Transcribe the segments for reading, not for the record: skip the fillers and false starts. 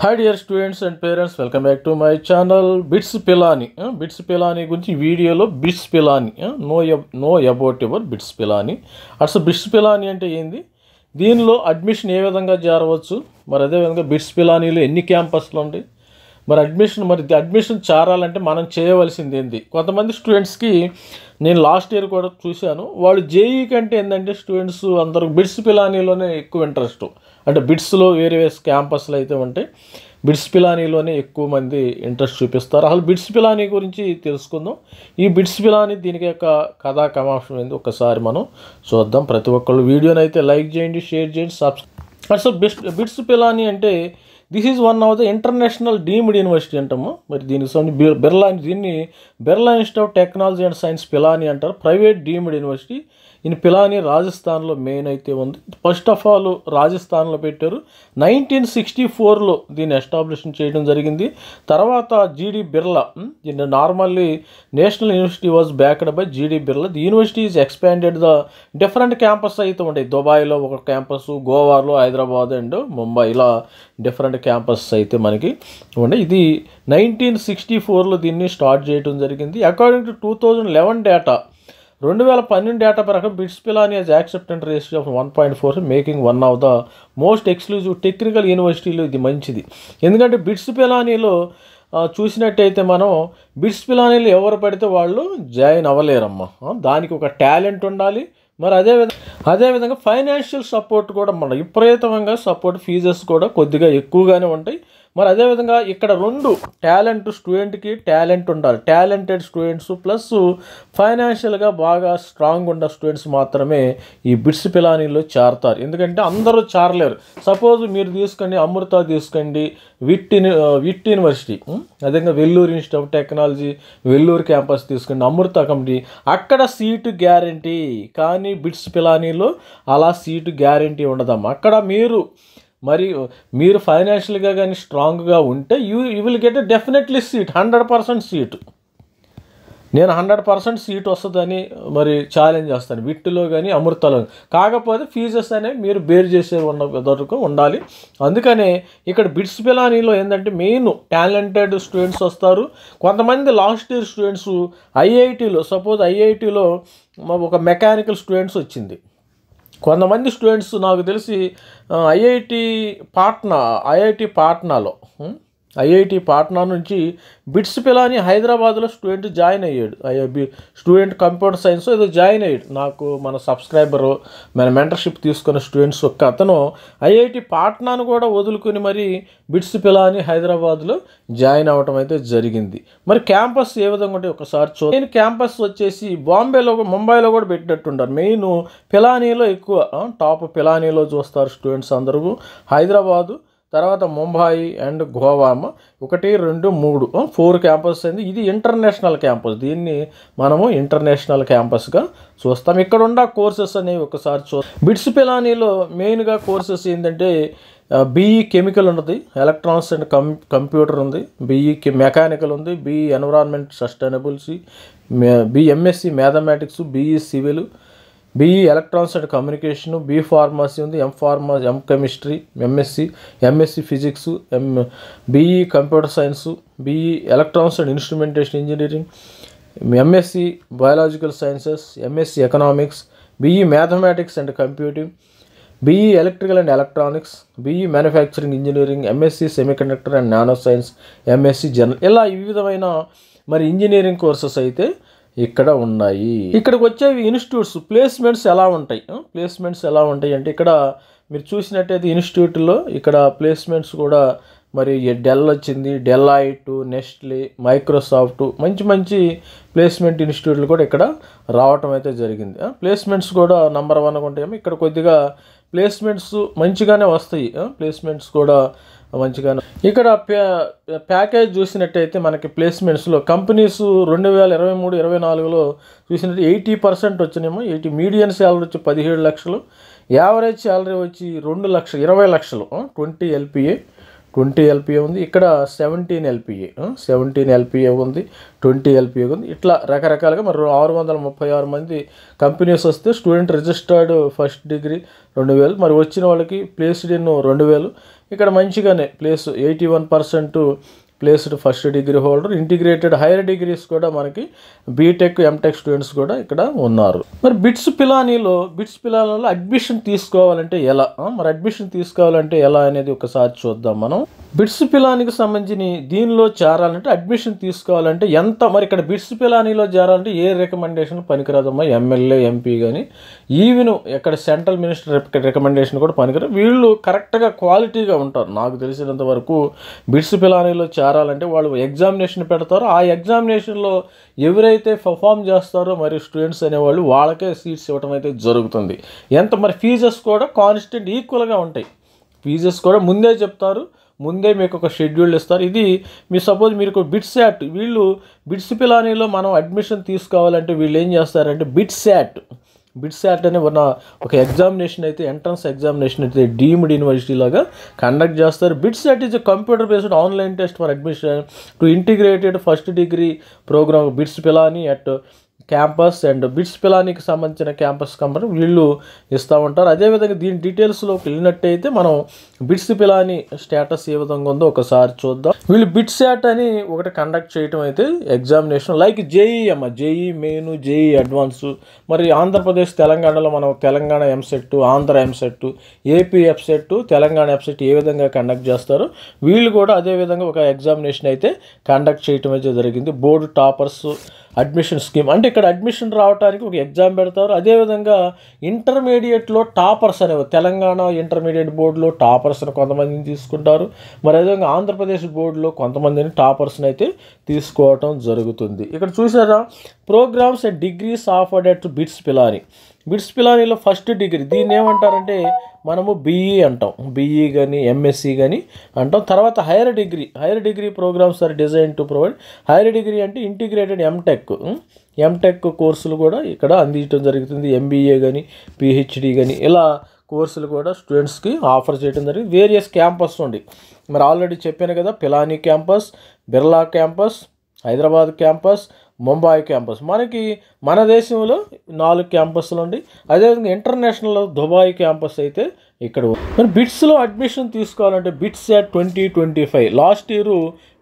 Hi dear students and parents, welcome back to my channel Bits Pilani. Bits Pilani గురించి వీడియోలో bits Pilani know about your bits Pilani. అసలు bits Pilani అంటే ఏంది, దీనిలో admission ఏ విధంగా చేరవచ్చు, మరి అదేవిధంగా బిట్స్ పిలానీలో ఎన్ని క్యాంపస్లు ఉంటాయి, మరి అడ్మిషన్ చేరాలంటే మనం చేయవలసింది ఏంది. కొంతమంది స్టూడెంట్స్కి నేను లాస్ట్ ఇయర్ కూడా చూశాను, వాళ్ళు జేఈ కంటే ఏంటంటే స్టూడెంట్స్ అందరూ బిట్స్ పిలానీలోనే ఎక్కువ ఇంట్రెస్ట్. అంటే బిట్స్లో వేరే క్యాంపస్లు అయితే ఉంటాయి, బిట్స్ పిలానీలోనే ఎక్కువ మంది ఇంట్రెస్ట్ చూపిస్తారు. అసలు బిట్స్ పిలానీ గురించి తెలుసుకుందాం. ఈ బిట్స్ పిలానీ దీనికి యొక్క కథా కమాంశం ఏంది ఒకసారి మనం చూద్దాం. ప్రతి ఒక్కళ్ళు వీడియోని అయితే లైక్ చేయండి, షేర్ చేయండి, సబ్స్క్రైబ్. సో బిట్స్ పిలానీ అంటే this is one of the international deemed university అంటాము. మరి దీనికి దీన్ని Birla institute of technology and science Pilani అంటారు. Private deemed university in Pilani రాజస్థాన్లో మెయిన్ అయితే ఉంది. ఫస్ట్ ఆఫ్ ఆల్ రాజస్థాన్లో పెట్టారు. 1964లో దీన్ని ఎస్టాబ్లిష్ చేయడం జరిగింది. తర్వాత జీడి Birla, normally national university was backed by జీడి Birla. The university is expanded the different campus అయితే ఉంటాయి. దుబాయ్లో ఒక క్యాంపస్, గోవాలో, హైదరాబాద్ అండ్ ముంబై, ఇలా డిఫరెంట్ క్యాంపస్ అయితే మనకి ఉండే. ఇది 1964లో దీన్ని స్టార్ట్ చేయడం జరిగింది. అకార్డింగ్ టు 2011 డేటా, 2012 డేటా ప్రకారం bits Pilani he's acceptance ratio of 1.4, making one of the most exclusive technical యూనివర్సిటీలో ఇది మంచిది. ఎందుకంటే బిట్స్ పిలానీలో చూసినట్టయితే మనం బిట్స్ పిలానీలో ఎవరు పడితే వాళ్ళు జాయిన్ అవ్వలేరమ్మా. దానికి ఒక టాలెంట్ ఉండాలి. మరి అదేవిధంగా ఫైనాన్షియల్ సపోర్ట్ కూడా మన విపరీతంగా సపోర్ట్, ఫీజెస్ కూడా కొద్దిగా ఎక్కువగానే ఉంటాయి. మరి అదేవిధంగా ఇక్కడ రెండు స్టూడెంట్కి టాలెంట్ ఉండాలి. టాలెంటెడ్ స్టూడెంట్స్ ప్లస్ ఫైనాన్షియల్గా బాగా స్ట్రాంగ్ ఉన్న స్టూడెంట్స్ మాత్రమే ఈ బిట్స్ పిలానీలో చేరతారు. ఎందుకంటే అందరూ చేరలేరు. సపోజ్ మీరు తీసుకోండి, అమృత తీసుకోండి, విట్ యూనివర్సిటీ, అదేవిధంగా Vellore institute of technology Vellore campus తీసుకోండి, అమృత కంపెనీ, అక్కడ సీటు గ్యారంటీ. కానీ బిట్స్ పిలానీలో అలా సీటు గ్యారంటీ ఉండదమ్మా. అక్కడ మీరు ఫైనాన్షియల్గా కానీ స్ట్రాంగ్గా ఉంటే you will get definitely seat, 100% seat. నేను 100% సీట్ వస్తుందని మరి ఛాలెంజ్ చేస్తాను విట్టులో కానీ అమృతలో. కాకపోతే ఫీజెస్ అనేవి మీరు బేర్ చేసే వరకు ఉండాలి. అందుకనే ఇక్కడ బిట్స్ పిలానీలో ఏంటంటే మెయిన్ టాలెంటెడ్ స్టూడెంట్స్ వస్తారు. కొంతమంది లాస్ట్ ఇయర్ స్టూడెంట్స్ ఐఐటీలో, సపోజ్ ఐఐటీలో ఒక మెకానికల్ స్టూడెంట్స్ వచ్చింది. కొంతమంది స్టూడెంట్స్ నాకు తెలిసి ఐఐటి పాట్నా నుంచి బిట్స్ పిలానీ హైదరాబాద్లో స్టూడెంట్ జాయిన్ అయ్యాడు. స్టూడెంట్ కంప్యూటర్ సైన్స్ ఏదో జాయిన్ అయ్యాడు. నాకు మన సబ్స్క్రైబరు, మన మెంటర్షిప్ తీసుకున్న స్టూడెంట్స్ ఒక అతను ఐఐటి పాట్నాను కూడా వదులుకొని మరి బిట్స్ పిలానీ హైదరాబాద్లో జాయిన్ అవ్వటం అయితే జరిగింది. మరి క్యాంపస్ ఏ విధంగా ఉంటే ఒకసారి మెయిన్ క్యాంపస్ వచ్చేసి ముంబైలో కూడా పెట్టినట్టుంటారు. మెయిన్ పిలానీలో ఎక్కువ టాప్ పిలానీలో చూస్తారు స్టూడెంట్స్ అందరూ. హైదరాబాదు, తర్వాత ముంబై అండ్ గోవా, 1, 2, 3, 4 క్యాంపస్ అయింది. ఇది ఇంటర్నేషనల్ క్యాంపస్. దీన్ని మనము ఇంటర్నేషనల్ క్యాంపస్గా చూస్తాం. ఇక్కడ ఉన్న కోర్సెస్ అనేవి ఒకసారి బిట్స్ పిలానీలో మెయిన్గా కోర్సెస్ ఏంటంటే బీఈ కెమికల్ ఉన్నది, ఎలక్ట్రానిక్స్ అండ్ కంప్యూటర్ ఉంది, బీఈ మెకానికల్ ఉంది, BE environment sustainability, MSc mathematics, BE civil, BE electronics and communication, B pharmacy ఉంది, M chemistry, MSc physics, BE computer science, BE electronics and instrumentation engineering, MSc biological sciences, MSc economics, BE mathematics and computing, BE electrical and electronics, BE manufacturing engineering, MSc semiconductor and nano science, MSc general, ఇలా ఈ విధమైన మరి engineering courses అయితే ఇక్కడ ఉన్నాయి. ఇక్కడికి వచ్చేవి institutes placements ఎలా ఉంటాయి అంటే ఇక్కడ మీరు చూసినట్టయితే ఇన్స్టిట్యూట్లో ఇక్కడ ప్లేస్మెంట్స్ కూడా మరి డెల్ వచ్చింది, డెలాయిట్, నెస్ట్లే, మైక్రోసాఫ్ట్, మంచి ప్లేస్మెంట్ ఇన్స్టిట్యూట్లు కూడా ఇక్కడ రావటం అయితే జరిగింది. ప్లేస్మెంట్స్ కూడా నంబర్ 1 ఉంటాయేమో. ఇక్కడ కొద్దిగా ప్లేస్మెంట్స్ మంచిగానే వస్తాయి. ప్లేస్మెంట్స్ కూడా మంచిగానే. ఇక్కడ ప్యాకేజ్ చూసినట్టయితే మనకి ప్లేస్మెంట్స్లో కంపెనీస్ 2023-24లో చూసినట్టు 80% వచ్చినాయేమో. మీడియన్ శాలరీ వచ్చి 17 లక్షలు, యావరేజ్ శాలరీ వచ్చి 2 లక్షలు, 20 లక్షలు, 20 ఎల్పిఏ ఉంది. ఇక్కడ 17 ఎల్పిఏ ఉంది, 20 ఎల్పిఏ ఉంది. ఇట్లా రకరకాలుగా మరి 636 మంది కంపెనీస్ వస్తే స్టూడెంట్ రిజిస్టర్డ్ ఫస్ట్ డిగ్రీ 2000, మరి వచ్చిన వాళ్ళకి ప్లేస్డ్ ఇన్ 2000, ఇక్కడ మంచిగానే place 81% placed first degree holder. Integrated hire degrees కూడా మనకి బీటెక్ ఎంటెక్ స్టూడెంట్స్ కూడా ఇక్కడ ఉన్నారు. మరి బిట్స్ పిలానీలో అడ్మిషన్ తీసుకోవాలంటే ఎలా, మరి అడ్మిషన్ తీసుకోవాలంటే ఎలా అనేది ఒకసారి చూద్దాం మనం. బిట్స్ పిలానీకి సంబంధించి దీనిలో చేరాలంటే అడ్మిషన్ తీసుకోవాలంటే ఎంత, మరి ఇక్కడ బిట్స్ పిలానీలో చేరాలంటే ఏ రికమెండేషన్ పనికిరాదమ్మా, ఎమ్మెల్యే ఎంపీ కానీ ఈవెన్ ఇక్కడ సెంట్రల్ మినిస్టర్ రికమెండేషన్ కూడా పనికిరాదు. వీళ్ళు కరెక్ట్గా క్వాలిటీగా ఉంటారు. నాకు తెలిసినంత వరకు బిట్స్ పిలానీలో చేరాలంటే వాళ్ళు ఎగ్జామినేషన్ పెడతారు. ఆ ఎగ్జామినేషన్లో ఎవరైతే పర్ఫామ్ చేస్తారో మరి స్టూడెంట్స్ అనేవాళ్ళు వాళ్ళకే సీట్స్ ఇవ్వడం అయితే జరుగుతుంది. ఎంత మరి ఫీజెస్ కూడా కాన్స్టెంట్ ఈక్వల్గా ఉంటాయి. ఫీజెస్ కూడా ముందే చెప్తారు, ముందే మీకు ఒక షెడ్యూల్ ఇస్తారు. ఇది మీ సపోజ్ మీరు బిట్స్ యాట్, వీళ్ళు బిట్స్ పిలానీలో మనం అడ్మిషన్ తీసుకోవాలంటే వీళ్ళు ఏం చేస్తారంటే బిట్స్ యాట్ అనే ఒక ఎగ్జామినేషన్ అయితే, ఎంట్రన్స్ ఎగ్జామినేషన్ అయితే డీమ్డ్ యూనివర్సిటీ లాగా కండక్ట్ చేస్తారు. BITSAT is computer based online test for admission to integrated first degree programme BITS Pilani at campus and BITS పిలానీకి సంబంధించిన క్యాంపస్ కంపెనీ వీళ్ళు ఇస్తూ ఉంటారు. అదేవిధంగా దీని డీటెయిల్స్లోకి వెళ్ళినట్టయితే మనం బిట్స్ పిలానీ స్టేటస్ ఏ విధంగా ఉందో ఒకసారి చూద్దాం. వీళ్ళు బిట్స్ యాట్ అని ఒకటి కండక్ట్ చేయటం అయితే examination like JEE main, JEE advance. మరి ఆంధ్రప్రదేశ్ తెలంగాణలో మనం తెలంగాణ ఎంసెట్, ఆంధ్ర ఎంసెట్, ఏపీ ఎఫ్సెట్, తెలంగాణ ఎఫ్సెట్ ఏ విధంగా కండక్ట్ చేస్తారో వీళ్ళు కూడా అదేవిధంగా ఒక ఎగ్జామినేషన్ అయితే కండక్ట్ చేయటం అయితే జరిగింది. బోర్డు టాపర్స్ అడ్మిషన్ స్కీమ్ అంటే ఇక్కడ అడ్మిషన్ రావడానికి ఒక ఎగ్జామ్ పెడతారు. అదేవిధంగా ఇంటర్మీడియట్లో టాపర్స్ అనేవి తెలంగాణ ఇంటర్మీడియట్ బోర్డులో టాపర్స్ని కొంతమందిని తీసుకుంటారు. మరి అదేవిధంగా ఆంధ్రప్రదేశ్ బోర్డులో కొంతమందిని టాపర్స్ని అయితే తీసుకోవటం జరుగుతుంది. ఇక్కడ చూసారా, programmes and degrees offered at BITS పిలానీలో ఫస్ట్ డిగ్రీ దీన్ని ఏమంటారంటే మనము బీఈ అంటాం, బీఈ కానీ ఎంఎస్సి కానీ అంటాం. తర్వాత higher degree programs are designed to provide. Higher degree అంటే ఇంటిగ్రేటెడ్ ఎంటెక్ కోర్సులు కూడా ఇక్కడ అందించడం జరుగుతుంది. ఎంబీఏ కానీ పిహెచ్డి కానీ ఇలా కోర్సులు కూడా స్టూడెంట్స్కి ఆఫర్ చేయడం జరిగింది. వేరియస్ క్యాంపస్ ఉండి మరి ఆల్రెడీ చెప్పాను కదా, Pilani campus, Birla campus, Hyderabad campus, Mumbai campus. మనకి మన దేశంలో 4 క్యాంపస్లు ఉండి అదేవిధంగా ఇంటర్నేషనల్ దుబాయ్ క్యాంపస్ అయితే ఇక్కడ. మరి బిట్స్లో అడ్మిషన్ తీసుకోవాలంటే bits at 2025 last year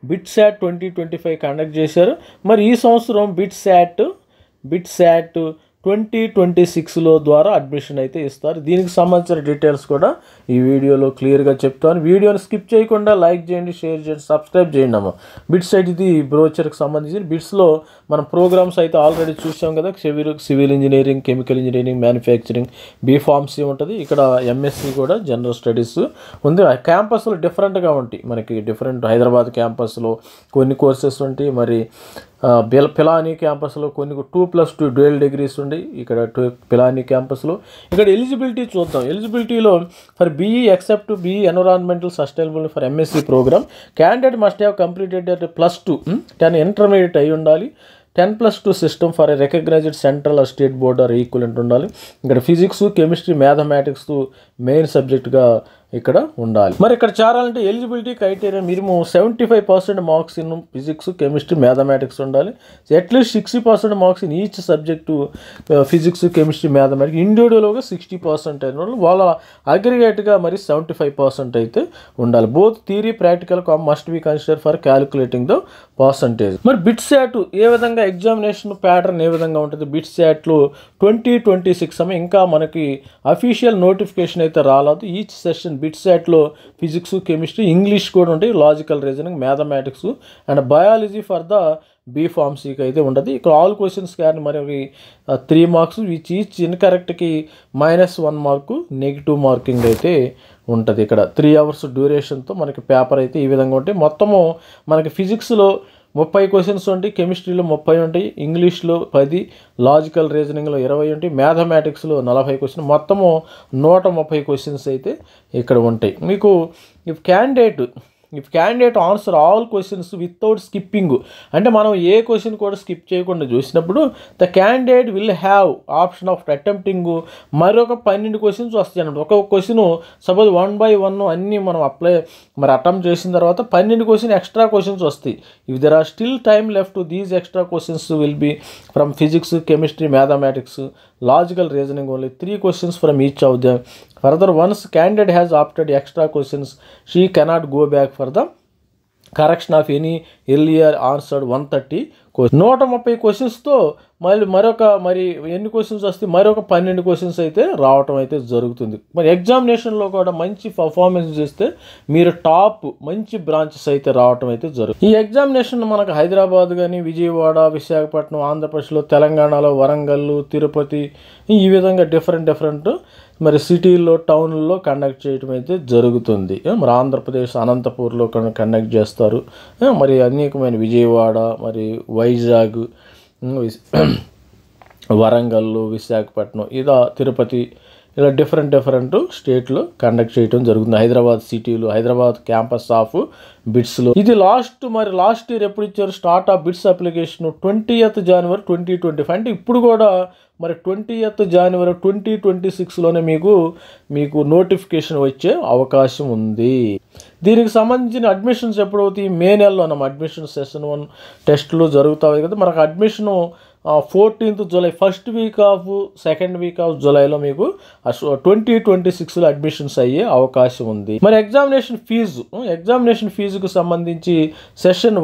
bits at 2025 conduct చేశారు. మరి ఈ సంవత్సరం బిట్స్ యాట్ 2026లో ద్వారా అడ్మిషన్ అయితే ఇస్తారు. దీనికి సంబంధించిన డీటెయిల్స్ కూడా ఈ వీడియోలో క్లియర్గా చెప్తాను. వీడియోని స్కిప్ చేయకుండా లైక్ చేయండి, షేర్ చేయండి, సబ్స్క్రైబ్ చేయండి అమ్మ. బిట్స్ అయితే ఇది బ్రోచర్కి సంబంధించి బిట్స్లో మనం ప్రోగ్రామ్స్ అయితే ఆల్రెడీ చూసాం కదా. Civil engineering, chemical engineering, manufacturing, B Pharmacy ఉంటుంది. ఇక్కడ ఎంఎస్సి కూడా జనరల్ స్టడీస్ ఉంది. క్యాంపస్లో డిఫరెంట్గా ఉంటాయి మనకి. హైదరాబాద్ క్యాంపస్లో కొన్ని కోర్సెస్ ఉంటాయి. మరి పిలానీ క్యాంపస్లో కొన్ని 2+2 డ్యూయల్ డిగ్రీస్ ఉండి ఇక్కడ పిలానీ క్యాంపస్లో. ఇక్కడ ఎలిజిబిలిటీ చూద్దాం. ఎలిజిబిలిటీలో for BE except BE environmental sustainable for MSc programme candidate must have completed +2 10 intermediate అయి ఉండాలి. 10+2 system for a recognised central state board or equivalent ఉండాలి. ఇక్కడ ఫిజిక్స్, కెమిస్ట్రీ, మ్యాథమెటిక్స్ మెయిన్ సబ్జెక్ట్గా ఇక్కడ ఉండాలి. మరి ఇక్కడ చేరాలంటే eligibility criteria minimum 75% marks in physics, chemistry, mathematics ఉండాలి. At least 60% marks in each subject physics, chemistry, mathematics. ఇండివిజువల్గా 60% అయిన వాళ్ళు వాళ్ళ అగ్రిగేట్గా మరి 75% అయితే ఉండాలి. Both theory practical must be consider for calculating the percentage. మరి బిట్స్ యాట్ ఏ విధంగా ఎగ్జామినేషన్ ప్యాటర్న్ ఏ విధంగా ఉంటుంది బిట్స్ యాట్లో 2026 ఇంకా మనకి అఫీషియల్ నోటిఫికేషన్ అయితే రాలేదు. ఈచ్ సెషన్ బిట్స్ యాట్లో ఫిజిక్స్, కెమిస్ట్రీ, ఇంగ్లీష్ కూడా ఉంటాయి, logical reasoning, mathematics and biology for the బీఫార్మసీకి అయితే ఉంటుంది. ఇక్కడ ఆల్ క్వశ్చన్స్ కానీ మరి 3 మార్క్స్ విచ్ ఈచ్ ఇన్కరెక్ట్కి -1 మార్కు నెగిటివ్ మార్కింగ్ అయితే ఉంటుంది. ఇక్కడ 3 hours డ్యూరేషన్తో మనకి పేపర్ అయితే ఈ విధంగా ఉంటాయి. మొత్తము మనకి ఫిజిక్స్లో 30 క్వశ్చన్స్ ఉంటాయి, కెమిస్ట్రీలో 30 ఉంటాయి, ఇంగ్లీష్లో 10, లాజికల్ రీజనింగ్లో 20 ఉంటాయి, మ్యాథమెటిక్స్లో 40 క్వశ్చన్, మొత్తము 130 క్వశ్చన్స్ అయితే ఇక్కడ ఉంటాయి. మీకు if candidate answer all questions without skipping అంటే మనం ఏ క్వశ్చన్ కూడా స్కిప్ చేయకుండా చూసినప్పుడు the candidate will have option of attempting మరొక 12 క్వశ్చన్స్ వస్తాయి అన్నమాట. ఒక క్వశ్చన్ సపోజ్ 1 by 1 అన్నీ మనం అటెంప్ట్ చేసిన తర్వాత 12 క్వశ్చన్ ఎక్స్ట్రా క్వశ్చన్స్ వస్తాయి. If there are still time left these extra questions will be from physics, chemistry, mathematics, logical reasoning only 3 questions from each of them. Further, once candidate has opted extra questions, she cannot go back for the correction of any earlier answered 130 question. 130 క్వశ్చన్స్తో మరి ఎన్ని questions వస్తే మరొక 12 questions అయితే రావటం అయితే జరుగుతుంది. మరి ఎగ్జామినేషన్లో కూడా మంచి పర్ఫార్మెన్స్ చేస్తే మీరు టాప్ మంచి బ్రాంచెస్ అయితే రావటం అయితే జరుగుతుంది. ఈ ఎగ్జామినేషన్ మనకు హైదరాబాద్ కానీ, విజయవాడ, విశాఖపట్నం, ఆంధ్రప్రదేశ్లో, తెలంగాణలో, వరంగల్, తిరుపతి ఈ విధంగా డిఫరెంట్ మరి సిటీల్లో, టౌన్లో కండక్ట్ చేయడం అయితే జరుగుతుంది. మరి ఆంధ్రప్రదేశ్ అనంతపూర్లో కండక్ట్ చేస్తారు. మరి అనేకమైన విజయవాడ, మరి వైజాగ్, వరంగల్, విశాఖపట్నం, ఇలా తిరుపతి, ఇలా డిఫరెంట్ స్టేట్లో కండక్ట్ చేయడం జరుగుతుంది. హైదరాబాద్ సిటీలో, హైదరాబాద్ క్యాంపస్ ఆఫ్ బిట్స్లో. ఇది లాస్ట్ ఇయర్ ఎప్పుడు ఇచ్చారు start of bits application 20th January 2025. అంటే ఇప్పుడు కూడా మరి 20th January 2026లోనే మీకు నోటిఫికేషన్ వచ్చే అవకాశం ఉంది. దీనికి సంబంధించిన అడ్మిషన్స్ ఎప్పుడవుతాయి? మే నెలలోనమ్మ అడ్మిషన్ సెషన్ 1 టెస్టులు జరుగుతాయి కదా. మనకు admission 14th July, first week off second week off జూలైలో మీకు 2026లో అడ్మిషన్స్ అయ్యే అవకాశం ఉంది. మరి ఎగ్జామినేషన్ ఫీజుకు సంబంధించి సెషన్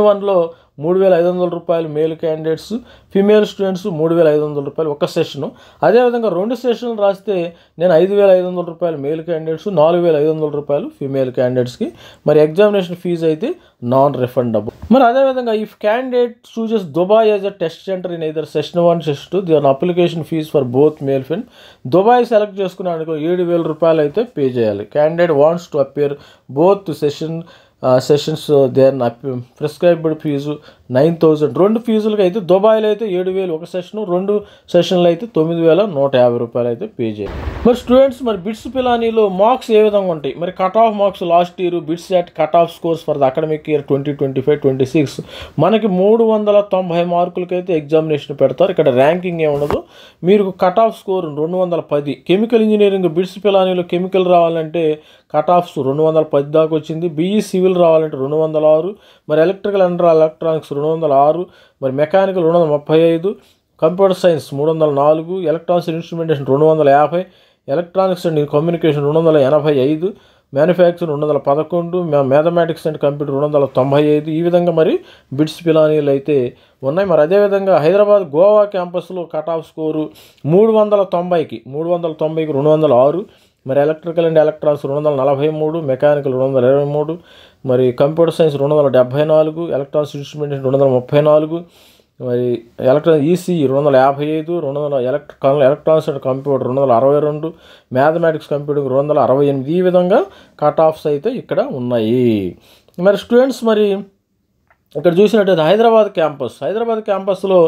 1లో 3,500 రూపాయలు మేల్ క్యాండిడేట్స్, ఫిమేల్ స్టూడెంట్స్ 3,500 రూపాయలు ఒక సెషను. అదేవిధంగా 2 సెషన్లు రాస్తే నేను 5,500 రూపాయలు మేల్ క్యాండిడేట్స్, 4,500 రూపాయలు ఫిమేల్ క్యాండిడేట్స్కి. మరి ఎగ్జామినేషన్ ఫీజు అయితే నాన్ రిఫండబుల్. మరి అదేవిధంగా if candidate chooses Dubai as a test center in either session 1, session 2, the application fee for both male ఫిన్. దుబాయ్ సెలెక్ట్ చేసుకున్నాడు 7,000 రూపాయలు అయితే పే చేయాలి. Candidate wants to appear both sessions then prescribed fee 9,000. 2 ఫీజులకి అయితే దుబాయ్లో అయితే 7,000 ఒక సెషను, 2 సెషన్లు అయితే 9,150 రూపాయలు అయితే పే చేయాలి. మరి స్టూడెంట్స్, మరి బిట్స్ పిలానీలో మార్క్స్ ఏ విధంగా ఉంటాయి? మరి cut off marks last year bits at cut off scores for the academic year 2025-26 మనకి 390 మార్కులకైతే ఎగ్జామినేషన్ పెడతారు. ఇక్కడ ర్యాంకింగ్ ఏ ఉండదు. మీరు cut off score 210. Chemical engineering BITS పిలానీలో కెమికల్ రావాలంటే కట్ ఆఫ్స్ 210 దాకా వచ్చింది. బీఈ సివిల్ రావాలంటే 206. మరి ఎలక్ట్రికల్ అండ్ ఎలక్ట్రానిక్స్ 206. మరి mechanical 235. Computer science 304. Electronics and instrumentation 250. Electronics and communication 285. Manufacturing 211. Mathematics and computer 295. ఈ విధంగా మరి బిట్స్ పిలానీలు అయితే ఉన్నాయి. మరి అదేవిధంగా హైదరాబాద్ గోవా క్యాంపస్లో కట్ ఆఫ్ స్కోరు 390కి 206. మరి ఎలక్ట్రికల్ అండ్ ఎలక్ట్రానిక్స్ 243. మెకానికల్ 223. మరి కంప్యూటర్ సైన్స్ 274. Electronics instrumentation 234. మరి ECE 255. Electronics and computer 262. Mathematics computing 268. ఈ విధంగా కట్ ఆఫ్స్ అయితే ఇక్కడ ఉన్నాయి. మరి స్టూడెంట్స్, మరి ఇక్కడ చూసినట్టయితే హైదరాబాద్ క్యాంపస్లో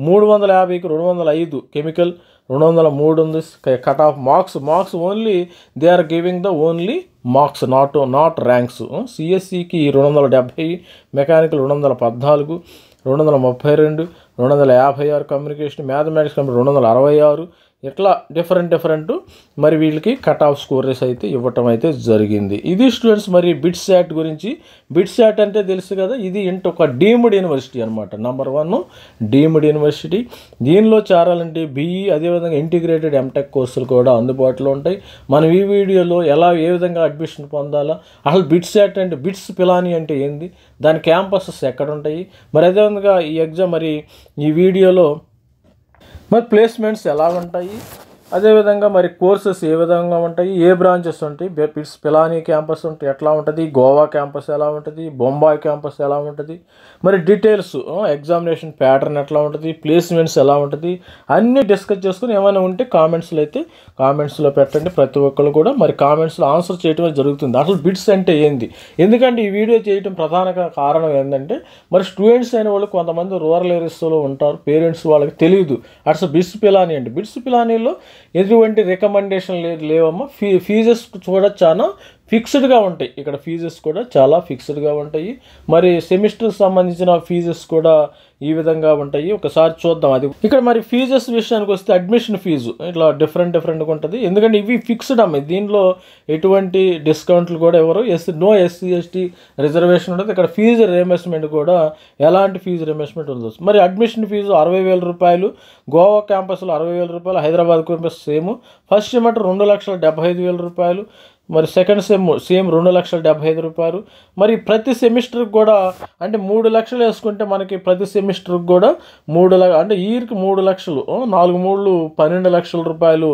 350కి 205 కెమికల్, 203 ఉంది cut off marks only they are giving the only marks not ranks. సిఎస్సికి 270, మెకానికల్ 214, 232, 256 కమ్యూనికేషన్, మ్యాథమెటిక్స్ కంప్యూటర్ 266. ఇట్లా డిఫరెంట్ మరి వీళ్ళకి కట్ ఆఫ్ స్కోర్స్ అయితే ఇవ్వటం అయితే జరిగింది. ఇది స్టూడెంట్స్ మరి బిట్సాట్ గురించి. బిట్సాట్ అంటే తెలుసు కదా, ఇది ఒక డీమ్డ్ యూనివర్సిటీ అనమాట. Number 1 deemed university. దీనిలో చేరాలంటే బీఈ అదేవిధంగా ఇంటిగ్రేటెడ్ ఎంటెక్ కోర్సులు కూడా అందుబాటులో ఉంటాయి. మనం ఈ వీడియోలో ఏ విధంగా అడ్మిషన్ పొందాలా, అసలు బిట్సాట్ అంటే బిట్స్ పిలానీ అంటే ఏంది, దాని క్యాంపసెస్ ఎక్కడ ఉంటాయి, మరి అదేవిధంగా ఈ ఎగ్జామ్ మరి ఈ వీడియోలో మరి ప్లేస్మెంట్స్ ఎలా ఉంటాయి, అదేవిధంగా మరి కోర్సెస్ ఏ విధంగా ఉంటాయి, ఏ బ్రాంచెస్ ఉంటాయి, బిట్స్ పిలానీ క్యాంపస్ ఉంటాయి ఎట్లా ఉంటుంది, గోవా క్యాంపస్ ఎలా ఉంటుంది, బొంబాయి క్యాంపస్ ఎలా ఉంటుంది, మరి డీటెయిల్స్ ఎగ్జామినేషన్ ప్యాటర్న్ ఎట్లా ఉంటుంది, ప్లేస్మెంట్స్ ఎలా ఉంటుంది అన్నీ డిస్కస్ చేసుకుని ఏమైనా ఉంటే కామెంట్స్లో పెట్టండి. ప్రతి ఒక్కరు కూడా మరి కామెంట్స్లో ఆన్సర్ చేయడం జరుగుతుంది. అసలు బిట్స్ అంటే ఏంది, ఎందుకంటే ఈ వీడియో చేయడం ప్రధాన కారణం ఏంటంటే మరి స్టూడెంట్స్ అయిన వాళ్ళు కొంతమంది రూరల్ ఏరియాస్లో ఉంటారు, పేరెంట్స్ వాళ్ళకి తెలియదు అసలు బిట్స్ పిలానీ అంటే. బిట్స్ పిలానీలో ఎటువంటి రికమెండేషన్ లేవమ్మా. ఫీజెస్ కూడా చాలా ఫిక్స్డ్గా ఉంటాయి. ఇక్కడ ఫీజెస్ కూడా చాలా ఫిక్స్డ్గా ఉంటాయి. మరి సెమిస్టర్కి సంబంధించిన ఫీజెస్ కూడా ఈ విధంగా ఉంటాయి. ఒకసారి చూద్దాం అది. ఇక్కడ మరి ఫీజెస్ విషయానికి వస్తే అడ్మిషన్ ఫీజు ఇట్లా డిఫరెంట్గా ఉంటుంది. ఎందుకంటే ఇవి ఫిక్స్డ్ అమ్మాయి, దీనిలో ఎటువంటి డిస్కౌంట్లు కూడా ఎవరు నో ఎస్సీ ఎస్టీ రిజర్వేషన్ ఉంటుంది. ఇక్కడ ఫీజు రియంబర్స్మెంట్ కూడా ఎలాంటి ఫీజు రియంబర్స్మెంట్ ఉండదు. మరి అడ్మిషన్ ఫీజు 60,000 రూపాయలు, గోవా క్యాంపస్లో 60,000 రూపాయలు, Hyderabad campus same. First semester 2,75,000 రూపాయలు, మరి సెకండ్ సేమ్ 2,75,000 రూపాయలు. మరి ప్రతి సెమిస్టర్కి కూడా అంటే 3 లక్షలు వేసుకుంటే మనకి ప్రతి సెమిస్టర్కి కూడా అంటే ఇయర్కి 3 లక్షలు, 4 3 12 లక్షల రూపాయలు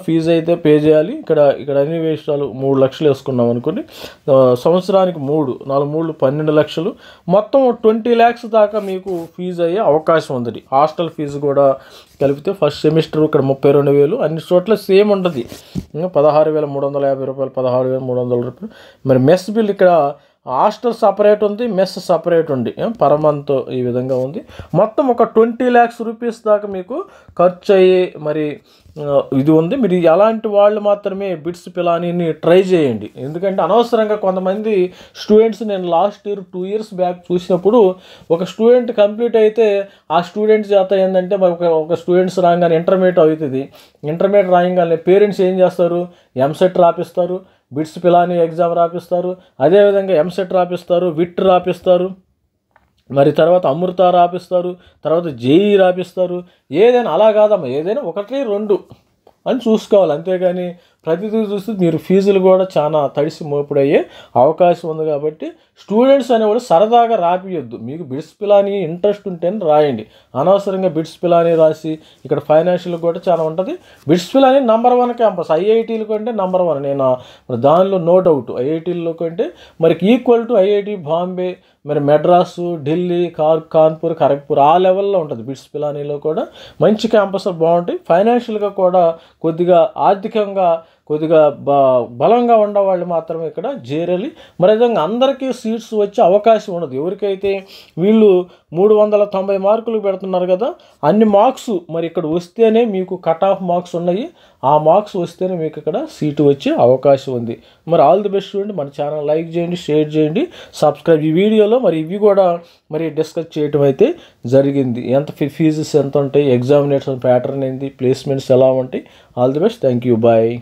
ఫీజు అయితే పే చేయాలి. ఇక్కడ అన్ని విషయాలు 3 లక్షలు వేసుకున్నాం అనుకోండి, సంవత్సరానికి 4 3 12 లక్షలు, మొత్తం 20 lakhs దాకా మీకు ఫీజు అయ్యే అవకాశం ఉంది. హాస్టల్ ఫీజు కూడా కలిపితే ఫస్ట్ సెమిస్టర్ ఇక్కడ 32,000, అన్ని చోట్ల సేమ్ ఉంటుంది. 16,350 రూపాయలు, 16,300 రూపాయలు. మరి మెస్ బిల్ ఇక్కడ హాస్టల్ సపరేట్ ఉంది, మెస్ సపరేట్ ఉంది, పర్ మంత్ ఈ విధంగా ఉంది. మొత్తం ఒక 20 lakhs రూపీస్ దాకా మీకు ఖర్చు అయ్యి మరి ఇది ఉంది. మీరు ఎలాంటి వాళ్ళు మాత్రమే బిట్స్ పిలానీని ట్రై చేయండి. ఎందుకంటే అనవసరంగా కొంతమంది స్టూడెంట్స్, నేను లాస్ట్ ఇయర్ 2 years బ్యాక్ చూసినప్పుడు ఒక స్టూడెంట్ కంప్లీట్ అయితే ఆ స్టూడెంట్స్ చేత ఏంటంటే ఒక స్టూడెంట్స్ రాగానే ఇంటర్మీడియట్ అవుతుంది. ఇంటర్మీడియట్ రాగానే పేరెంట్స్ ఏం చేస్తారు, ఎంసెట్ రాపిస్తారు, బిట్స్ పిలానీ ఎగ్జామ్ రాపిస్తారు, అదేవిధంగా ఎంసెట్ రాపిస్తారు, విట్ రాపిస్తారు, మరి తర్వాత అమృత రాపిస్తారు, తర్వాత జేఈ రాపిస్తారు. ఏదైనా అలా కాదమ్మా, ఏదైనా 1 2 అని చూసుకోవాలి. అంతేగాని ప్రతిదీ చూస్తే మీరు ఫీజులు కూడా చాలా తడిసి మోపుడయ్యే అవకాశం ఉంది. కాబట్టి స్టూడెంట్స్ అనేవాళ్ళు సరదాగా రాపియొద్దు. మీకు బిట్స్ పిలానీ ఇంట్రెస్ట్ ఉంటేనే రాయండి. అనవసరంగా బిట్స్ పిలానీ రాసి ఇక్కడ ఫైనాన్షియల్ కూడా చాలా ఉంటుంది. బిట్స్ పిలానీ నంబర్ 1 క్యాంపస్, ఐఐటీలు కంటే నంబర్ 1. నేను దానిలో నో డౌట్. ఐఐటీల్లో కంటే మరి ఈక్వల్ టు ఐఐటి బాంబే, మరి మెడ్రాసు, ఢిల్లీ, కాన్పూర్, ఖరగ్పూర్ ఆ లెవెల్లో ఉంటుంది. బిట్స్ పిలానీలో కూడా మంచి క్యాంపస్లు బాగుంటాయి. ఫైనాన్షియల్గా కూడా కొద్దిగా ఆర్థికంగా కొద్దిగా బలంగా ఉండేవాళ్ళు మాత్రమే ఇక్కడ చేరాలి. మరి విధంగా అందరికీ సీట్స్ వచ్చే అవకాశం ఉండదు. ఎవరికైతే వీళ్ళు 390 మార్కులు పెడుతున్నారు కదా, అన్ని మార్క్స్ మరి ఇక్కడ వస్తేనే మీకు కట్ ఆఫ్ మార్క్స్ ఉన్నాయి. ఆ మార్క్స్ వస్తేనే మీకు ఇక్కడ సీటు వచ్చే అవకాశం ఉంది. మరి ఆల్ ది బెస్ట్ చూడండి. మన ఛానల్ లైక్ చేయండి, షేర్ చేయండి, సబ్స్క్రైబ్. ఈ వీడియోలో మరి ఇవి కూడా మరి డిస్కస్ చేయటం అయితే జరిగింది. ఎంత ఫీజెస్ ఎంత ఉంటాయి, ఎగ్జామినేషన్ ప్యాటర్న్ ఏంటి, ప్లేస్మెంట్స్ ఎలా ఉంటాయి. All the best. Thank you. Bye.